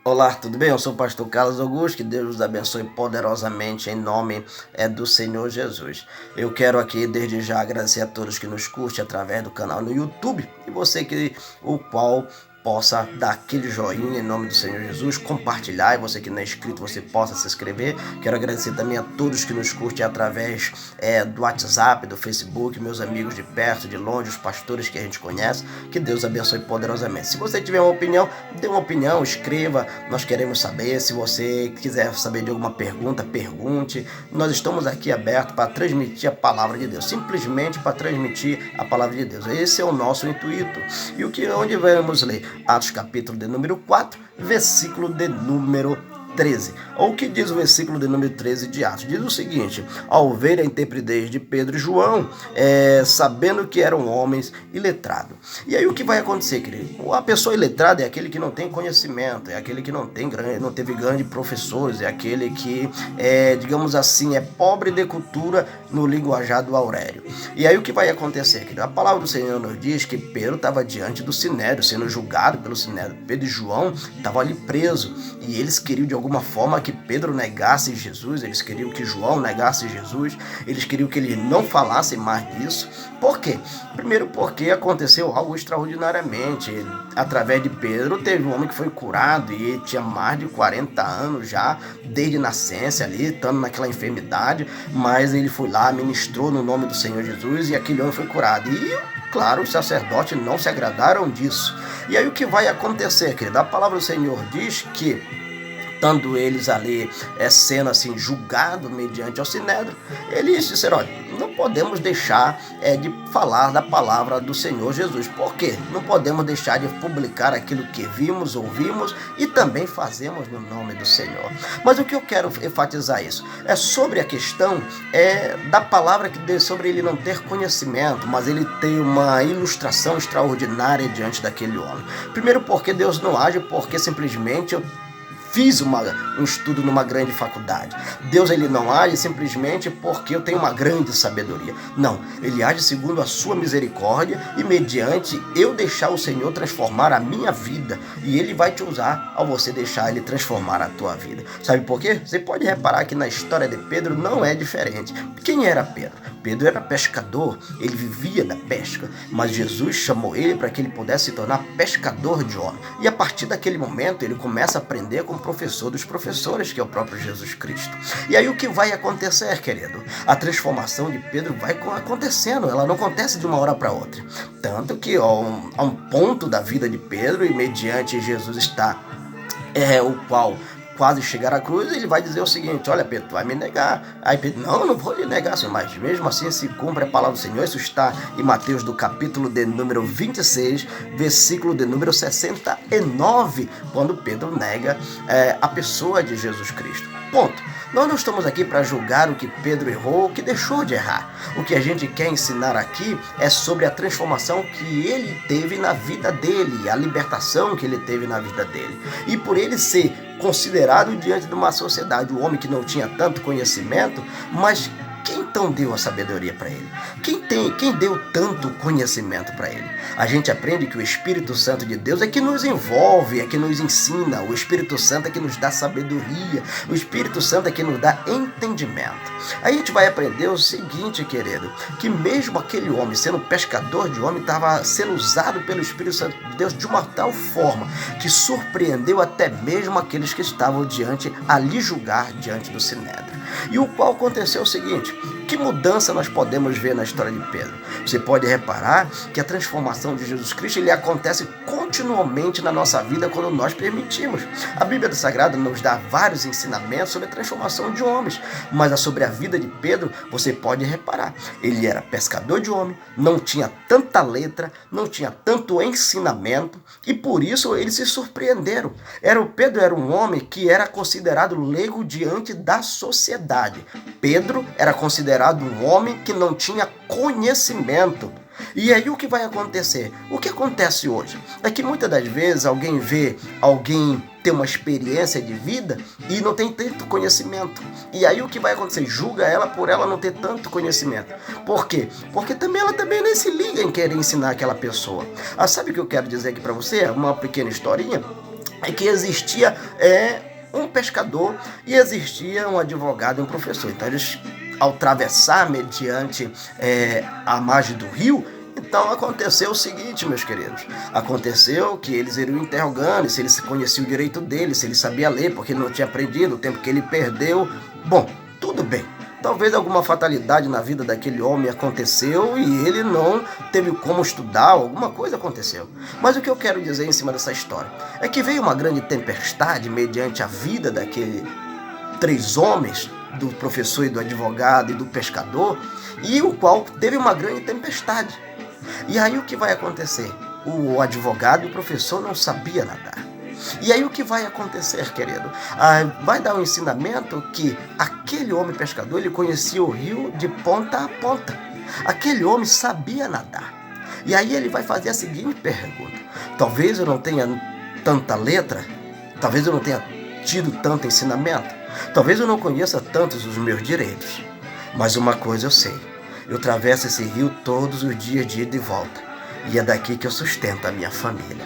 Olá, tudo bem? Eu sou o pastor Carlos Augusto, que Deus nos abençoe poderosamente em nome do Senhor Jesus. Eu quero aqui desde já agradecer a todos que nos curtem através do canal no YouTube e você o qual possa dar aquele joinha em nome do Senhor Jesus, compartilhar, e você que não é inscrito, você possa se inscrever. Quero agradecer também a todos que nos curtem através do WhatsApp, do Facebook, meus amigos de perto, de longe, os pastores que a gente conhece. Que Deus abençoe poderosamente. Se você tiver uma opinião, dê uma opinião, escreva, nós queremos saber. Se você quiser saber de alguma pergunta, pergunte. Nós estamos aqui abertos para transmitir a palavra de Deus, simplesmente para transmitir a palavra de Deus. Esse é o nosso intuito. E onde vamos ler? Atos capítulo de número 4, versículo de número 13. O que diz o versículo de número 13 de Atos? Diz o seguinte: ao ver a intrepidez de Pedro e João, sabendo que eram homens iletrados. E aí o que vai acontecer, querido? A pessoa iletrada é aquele que não tem conhecimento, é aquele que não teve grandes professores, é aquele que, digamos assim, é pobre de cultura no linguajar do Aurélio. E aí o que vai acontecer, querido? A palavra do Senhor nos diz que Pedro estava diante do Sinédrio, sendo julgado pelo Sinédrio. Pedro e João estavam ali presos e eles queriam de alguma forma que Pedro negasse Jesus, eles queriam que João negasse Jesus, eles queriam que eles não falassem mais disso. Por quê? Primeiro porque aconteceu algo extraordinariamente. Através de Pedro teve um homem que foi curado e ele tinha mais de 40 anos já, desde nascença ali, estando naquela enfermidade, mas ele foi lá, ministrou no nome do Senhor Jesus e aquele homem foi curado. E claro, os sacerdotes não se agradaram disso. E aí o que vai acontecer, querido? A palavra do Senhor diz que estando eles ali sendo assim julgados mediante ao Sinédrio, eles disseram: olha, não podemos deixar de falar da palavra do Senhor Jesus. Por quê? Não podemos deixar de publicar aquilo que vimos, ouvimos e também fazemos no nome do Senhor. Mas o que eu quero enfatizar isso é sobre a questão da palavra que Deus, sobre ele não ter conhecimento, mas ele tem uma ilustração extraordinária diante daquele homem. Primeiro porque Deus não age porque simplesmente eu fiz um estudo numa grande faculdade. Deus ele não age simplesmente porque eu tenho uma grande sabedoria. Não, ele age segundo a sua misericórdia e mediante eu deixar o Senhor transformar a minha vida. E ele vai te usar ao você deixar ele transformar a tua vida. Sabe por quê? Você pode reparar que na história de Pedro não é diferente. Quem era Pedro? Pedro era pescador, ele vivia da pesca, mas Jesus chamou ele para que ele pudesse se tornar pescador de homens. E a partir daquele momento ele começa a aprender com o professor dos professores, que é o próprio Jesus Cristo. E aí o que vai acontecer, querido? A transformação de Pedro vai acontecendo, ela não acontece de uma hora para outra. Tanto que há um ponto da vida de Pedro, e mediante Jesus está o qual quase chegar à cruz, ele vai dizer o seguinte: olha, Pedro, tu vai me negar. Aí Pedro: não vou lhe negar, Senhor. Mas mesmo assim se cumpre a palavra do Senhor. Isso está em Mateus do capítulo de número 26, versículo de número 69, quando Pedro nega a pessoa de Jesus Cristo. Ponto. Nós não estamos aqui para julgar o que Pedro errou, o que deixou de errar. O que a gente quer ensinar aqui é sobre a transformação que ele teve na vida dele, a libertação que ele teve na vida dele. E por ele ser considerado diante de uma sociedade, o homem que não tinha tanto conhecimento, mas quem então deu a sabedoria para ele? Quem deu tanto conhecimento para ele? A gente aprende que o Espírito Santo de Deus é que nos envolve, é que nos ensina. O Espírito Santo é que nos dá sabedoria. O Espírito Santo é que nos dá entendimento. Aí a gente vai aprender o seguinte, querido, que mesmo aquele homem, sendo pescador de homem, estava sendo usado pelo Espírito Santo de Deus de uma tal forma que surpreendeu até mesmo aqueles que estavam ali julgar diante do Sinédrio. E o qual aconteceu o seguinte: que mudança nós podemos ver na história de Pedro? Você pode reparar que a transformação de Jesus Cristo ele acontece continuamente na nossa vida quando nós permitimos. A Bíblia Sagrada nos dá vários ensinamentos sobre a transformação de homens, mas sobre a vida de Pedro você pode reparar. Ele era pescador de homem, não tinha tanta letra, não tinha tanto ensinamento e por isso eles se surpreenderam. Pedro era um homem que era considerado leigo diante da sociedade. Pedro era considerado um homem que não tinha conhecimento. E aí o que vai acontecer? O que acontece hoje? É que muitas das vezes alguém vê alguém ter uma experiência de vida e não tem tanto conhecimento. E aí o que vai acontecer? Julga ela por ela não ter tanto conhecimento. Por quê? Porque ela também nem se liga em querer ensinar aquela pessoa. Sabe o que eu quero dizer aqui para você? Uma pequena historinha. é que existia um pescador e existia um advogado e um professor. Então eles, ao atravessar mediante a margem do rio, então aconteceu o seguinte, meus queridos, aconteceu que eles iriam interrogando se ele conhecia o direito dele, se ele sabia ler, porque ele não tinha aprendido, o tempo que ele perdeu. Bom, tudo bem. Talvez alguma fatalidade na vida daquele homem aconteceu e ele não teve como estudar, alguma coisa aconteceu. Mas o que eu quero dizer em cima dessa história é que veio uma grande tempestade mediante a vida daqueles 3 homens, do professor e do advogado e do pescador, e o qual teve uma grande tempestade. E aí o que vai acontecer? O advogado e o professor não sabiam nadar. E aí o que vai acontecer, querido? Vai dar um ensinamento que aquele homem pescador, ele conhecia o rio de ponta a ponta. Aquele homem sabia nadar. E aí ele vai fazer a seguinte pergunta: talvez eu não tenha tanta letra, talvez eu não tenha tido tanto ensinamento, talvez eu não conheça tantos os meus direitos, mas uma coisa eu sei: eu atravesso esse rio todos os dias de ida e volta, e é daqui que eu sustento a minha família.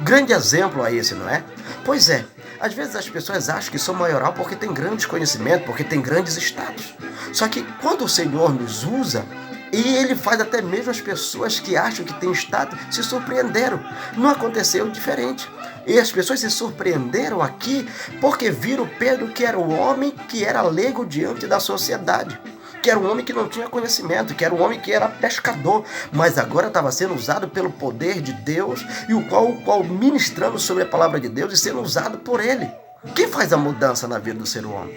Grande exemplo a esse, não é? Pois é, às vezes as pessoas acham que são maioral porque tem grandes conhecimentos, porque tem grandes status. Só que quando o Senhor nos usa, e Ele faz até mesmo as pessoas que acham que têm status se surpreenderam. Não aconteceu diferente. E as pessoas se surpreenderam aqui porque viram Pedro, que era o homem que era leigo diante da sociedade, que era um homem que não tinha conhecimento, que era um homem que era pescador, mas agora estava sendo usado pelo poder de Deus, e o qual ministrando sobre a palavra de Deus e sendo usado por Ele. Quem faz a mudança na vida do ser humano?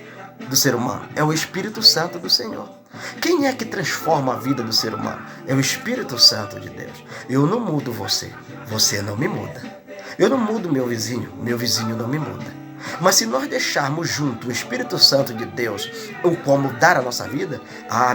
É o Espírito Santo do Senhor. Quem é que transforma a vida do ser humano? É o Espírito Santo de Deus. Eu não mudo você, você não me muda. Eu não mudo meu vizinho não me muda. Mas se nós deixarmos junto o Espírito Santo de Deus, o qual mudar a nossa vida,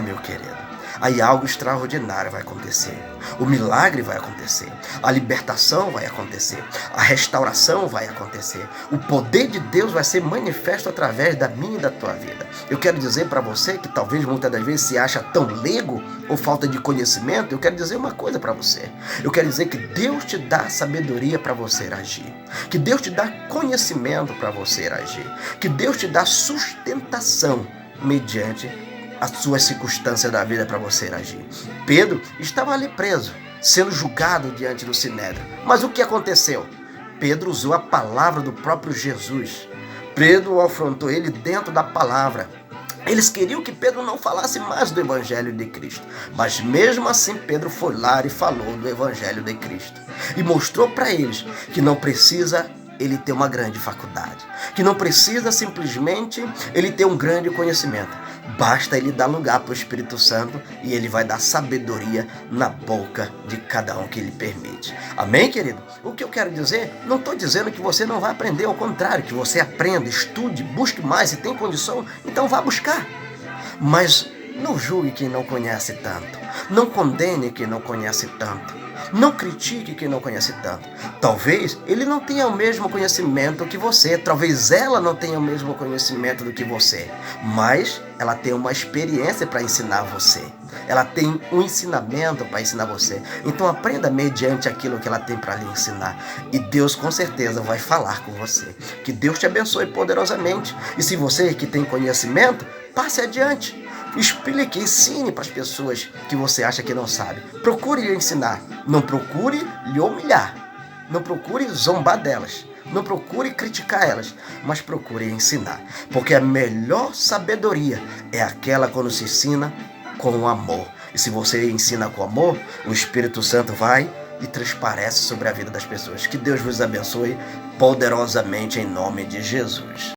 meu querido, aí algo extraordinário vai acontecer. O milagre vai acontecer, a libertação vai acontecer, a restauração vai acontecer. O poder de Deus vai ser manifesto através da minha e da tua vida. Eu quero dizer para você que talvez muitas das vezes se acha tão leigo ou falta de conhecimento, eu quero dizer uma coisa para você. Eu quero dizer que Deus te dá sabedoria para você agir, que Deus te dá conhecimento para você agir, que Deus te dá sustentação mediante as suas circunstâncias da vida para você agir. Pedro estava ali preso, sendo julgado diante do Sinédrio. Mas o que aconteceu? Pedro usou a palavra do próprio Jesus. Pedro afrontou ele dentro da palavra. Eles queriam que Pedro não falasse mais do Evangelho de Cristo. Mas mesmo assim Pedro foi lá e falou do Evangelho de Cristo. E mostrou para eles que não precisa ele ter uma grande faculdade, que não precisa simplesmente ele ter um grande conhecimento. Basta ele dar lugar para o Espírito Santo e ele vai dar sabedoria na boca de cada um que ele permite. Amém, querido? O que eu quero dizer, não estou dizendo que você não vai aprender, ao contrário, que você aprenda, estude, busque mais, se tem condição, então vá buscar. Mas não julgue quem não conhece tanto, não condene quem não conhece tanto. Não critique quem não conhece tanto. Talvez ele não tenha o mesmo conhecimento que você. Talvez ela não tenha o mesmo conhecimento do que você. Mas ela tem uma experiência para ensinar você. Ela tem um ensinamento para ensinar você. Então aprenda mediante aquilo que ela tem para lhe ensinar. E Deus com certeza vai falar com você. Que Deus te abençoe poderosamente. E se você que tem conhecimento, passe adiante. Explique, ensine para as pessoas que você acha que não sabe. Procure lhe ensinar. Não procure lhe humilhar. Não procure zombar delas. Não procure criticar elas. Mas procure ensinar. Porque a melhor sabedoria é aquela quando se ensina com amor. E se você ensina com amor, o Espírito Santo vai e transparece sobre a vida das pessoas. Que Deus vos abençoe poderosamente em nome de Jesus.